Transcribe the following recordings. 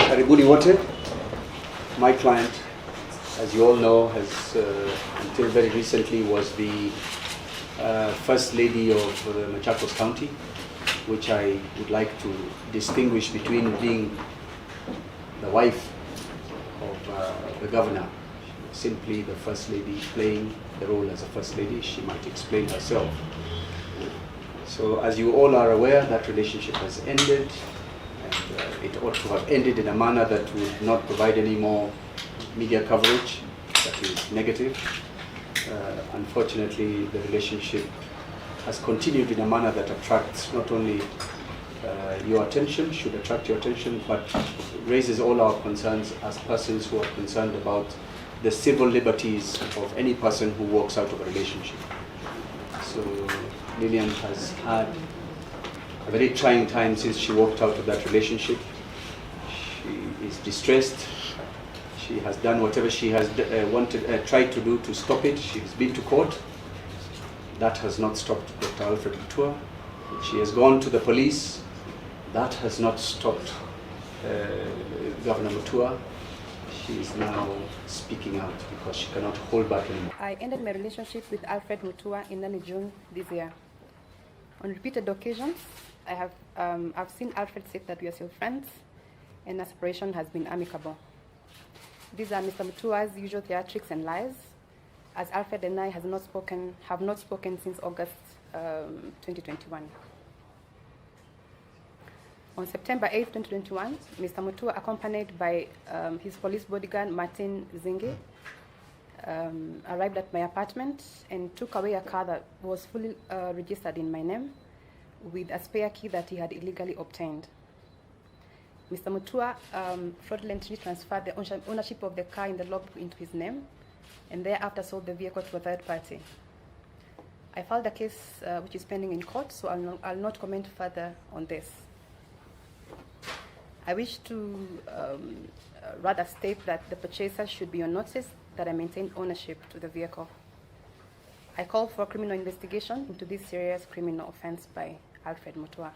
Karibuni wote. My client, as you all know, has until very recently was the First Lady of Machakos County, which I would like to distinguish between being the wife of the governor, simply the First Lady playing the role as a First Lady. She might explain herself. So as you all are aware, that relationship has ended, and it ought to have ended in a manner that would not provide any more media coverage that is negative. Unfortunately, the relationship has continued in a manner that attracts not only your attention, should attract your attention, but raises all our concerns as persons who are concerned about the civil liberties of any person who walks out of a relationship. So Lilian has had a very trying time since she walked out of that relationship. She is distressed. She has done whatever she has tried to do to stop it. She's been to court. That has not stopped Dr. Alfred Mutua. She has gone to the police. That has not stopped Governor Mutua. She is now speaking out because she cannot hold back anymore. I ended my relationship with Alfred Mutua in early June this year. On repeated occasions, I've seen Alfred say that we are still friends, and our separation has been amicable. These are Mr. Mutua's usual theatrics and lies, as Alfred and I have not spoken since August 2021. On September 8, 2021, Mr. Mutua, accompanied by his police bodyguard, Martin Zingi, arrived at my apartment and took away a car that was fully registered in my name with a spare key that he had illegally obtained. Mr. Mutua fraudulently transferred the ownership of the car in the logbook into his name and thereafter sold the vehicle to a third party. I filed a case which is pending in court, so I'll not comment further on this. I wish to rather state that the purchaser should be on notice that I maintain ownership to the vehicle. I call for criminal investigation into this serious criminal offense by Alfred Mutua.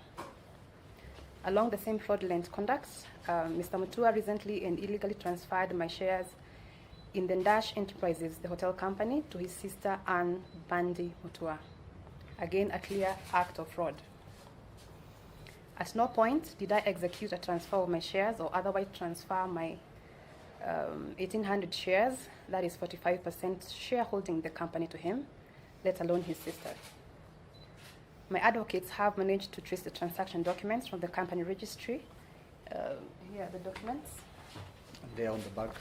Along the same fraudulent conduct, Mr. Mutua recently and illegally transferred my shares in the Dash Enterprises, the hotel company, to his sister Anne Bandi Mutua. Again, a clear act of fraud. At no point did I execute a transfer of my shares or otherwise transfer my 1,800 shares, that is 45% shareholding the company, to him, let alone his sister. My advocates have managed to trace the transaction documents from the company registry. Here are the documents. They are on the back.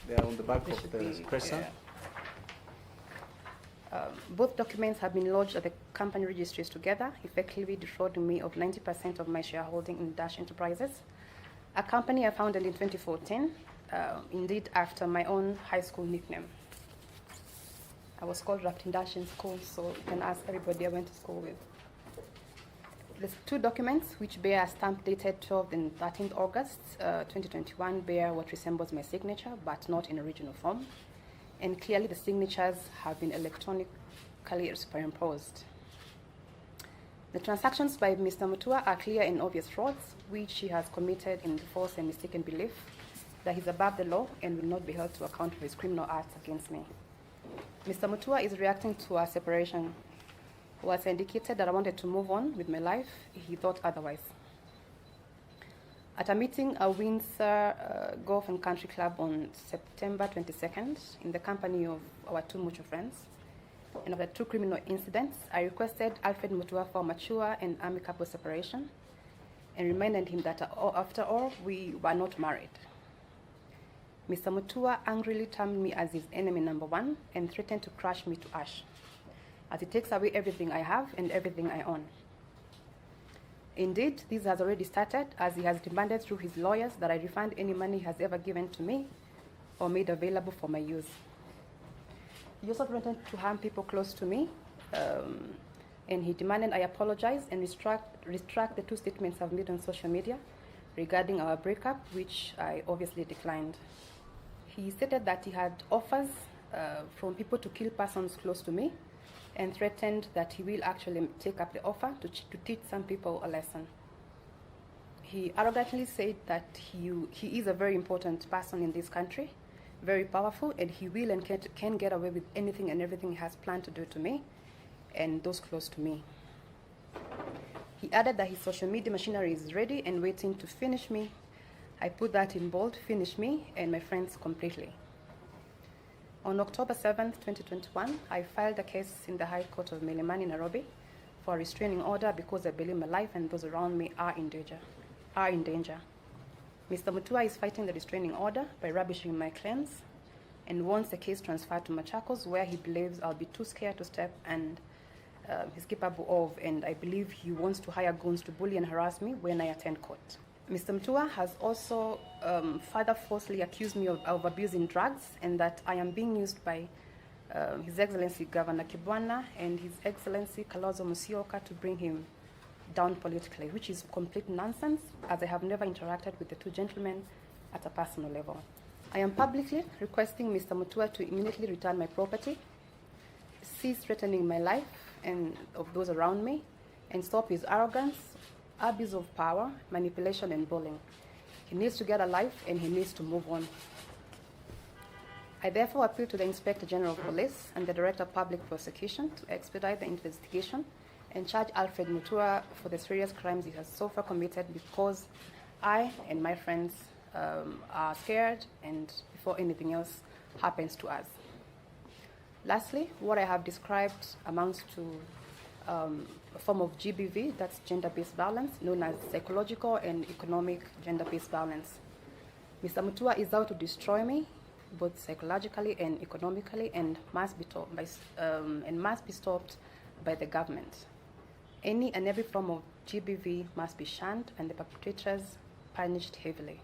They are on the back of the presser. Both documents have been lodged at the company registries together, effectively defrauding me of 90% of my shareholding in Dash Enterprises, a company I founded in 2014, indeed after my own high school nickname. I was called Rapting Dash in school, so you can ask everybody I went to school with. The two documents, which bear a stamp dated 12th and 13th August 2021, bear what resembles my signature, but not in original form. And clearly the signatures have been electronically superimposed. The transactions by Mr. Mutua are clear and obvious frauds, which he has committed in the false and mistaken belief that he's above the law and will not be held to account for his criminal acts against me. Mr. Mutua is reacting to our separation. Once I indicated that I wanted to move on with my life, he thought otherwise. At a meeting at Windsor Golf and Country Club on September 22nd, in the company of our two mutual friends, and after two criminal incidents, I requested Alfred Mutua for mature and amicable separation and reminded him that after all, we were not married. Mr. Mutua angrily termed me as his enemy number one and threatened to crush me to ash, as he takes away everything I have and everything I own. Indeed, this has already started, as he has demanded through his lawyers that I refund any money he has ever given to me or made available for my use. He also threatened to harm people close to me, and he demanded I apologize and retract the two statements I've made on social media regarding our breakup, which I obviously declined. He stated that he had offers from people to kill persons close to me, and threatened that he will actually take up the offer to teach some people a lesson. He arrogantly said that he is a very important person in this country, very powerful, and he will and can get away with anything and everything he has planned to do to me and those close to me. He added that his social media machinery is ready and waiting to finish me. I put that in bold, finish me and my friends completely. On October 7th, 2021, I filed a case in the High Court of Milimani, Nairobi, for a restraining order because I believe my life and those around me are in danger. Mr. Mutua is fighting the restraining order by rubbishing my claims and wants the case transferred to Machakos, where he believes I'll be too scared to step and he's capable of, and I believe he wants to hire goons to bully and harass me when I attend court. Mr. Mutua has also further falsely accused me of abusing drugs and that I am being used by His Excellency Governor Kibwana and His Excellency Kalonzo Musyoka to bring him down politically, which is complete nonsense, as I have never interacted with the two gentlemen at a personal level. I am publicly requesting Mr. Mutua to immediately return my property, cease threatening my life and of those around me, and stop his arrogance, abuse of power, manipulation, and bullying. He needs to get a life and he needs to move on. I therefore appeal to the Inspector General of Police and the Director of Public Prosecution to expedite the investigation and charge Alfred Mutua for the serious crimes he has so far committed, because I and my friends are scared and before anything else happens to us. Lastly, what I have described amounts to a form of GBV, that's gender-based violence, known as psychological and economic gender-based violence. Mr. Mutua is out to destroy me, both psychologically and economically, and must be stopped by the government. Any and every form of GBV must be shunned and the perpetrators punished heavily.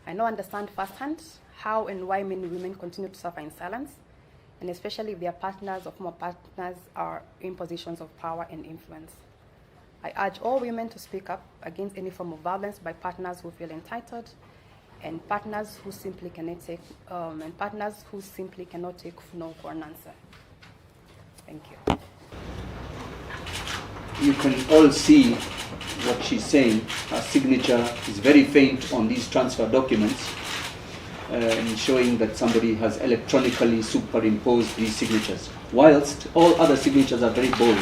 I now understand firsthand how and why many women continue to suffer in silence, and especially if their partners or former partners are in positions of power and influence. I urge all women to speak up against any form of violence by partners who feel entitled and partners who simply cannot take no for an answer. Thank you. You can all see what she's saying. Her signature is very faint on these transfer documents, and showing that somebody has electronically superimposed these signatures, whilst all other signatures are very bold.